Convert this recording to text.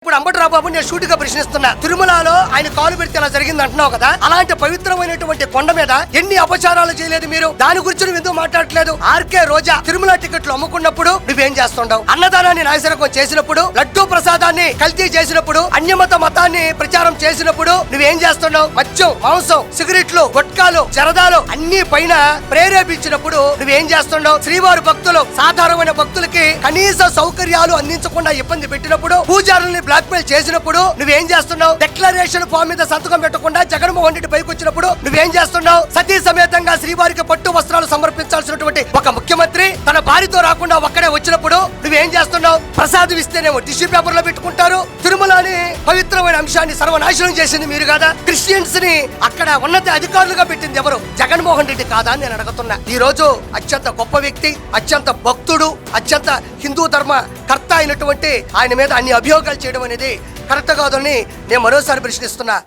ఇప్పుడు అంబటరావు బాబు నేను షూటిగా ప్రశ్నిస్తున్నా, తిరుమలలో ఆయన కాలు పెడితే అలా జరిగింది అంటున్నావు కదా, అలాంటి పవిత్రమైనటువంటి కొండ మీద ఎన్ని అపచారాలు చేయలేదు మీరు? దాని గురించి నువ్వు ఎందుకు మాట్లాడట్లేదు? ఆర్కే రోజా తిరుమల టికెట్లు అమ్ముకున్నప్పుడు నువ్వేం చేస్తుండవు? అన్నదానాన్ని నాయసరకం చేసినప్పుడు, లడ్డూ ప్రసాదాన్ని కల్తీ చేసినప్పుడు, అన్యమత మతాన్ని ప్రచారం చేసినప్పుడు నువ్వేం చేస్తున్నావు? మద్యం, మాంసం, సిగరెట్లు, గుట్కాలు, జరదాలు అన్ని పైన ప్రేరేపించినప్పుడు నువ్వేం చేస్తున్నావు? శ్రీవారి భక్తులు, సాధారణమైన భక్తులకి కనీస సౌకర్యాలు అందించకుండా ఇబ్బంది పెట్టినప్పుడు, పూజారుల్ని బ్లాక్ మెయిల్ చేసినప్పుడు నువ్వేం చేస్తున్నావు? డిక్లరేషన్ ఫామ్ మీద సంతకం పెట్టకుండా జగన్మోహన్ రెడ్డి పైకి వచ్చినప్పుడు నువ్వేం చేస్తున్నావు? సతీ సమేతంగా శ్రీవారికి పట్టు వస్త్రాలు సమర్పించాల్సినటువంటి ఒక ముఖ్యమంత్రి తన భార్యతో రాకుండా ఒక్కడే వచ్చినప్పుడు నువ్వేం చేస్తున్నావు? ప్రసాదం ఇస్తేనేమో టిష్యూ పేపర్ లో పెట్టుకుంటారు. తిరుమలని పవిత్రమైన అంశాన్ని సర్వనాశనం చేసింది మీరు కాదా? క్రిస్టియన్స్ ని అక్కడ ఉన్నత అధికారులుగా పెట్టింది ఎవరు? జగన్మోహన్ రెడ్డి కాదా అని నేను అడుగుతున్నా. ఈ రోజు అత్యంత గొప్ప వ్యక్తి, అత్యంత భక్తుడు, అత్యంత హిందూ ధర్మ కర్త అయినటువంటి ఆయన మీద అన్ని అభియోగాలు చేయడం అనేది కరెక్ట్ కాదని నేను మరోసారి ప్రశ్నిస్తున్నా.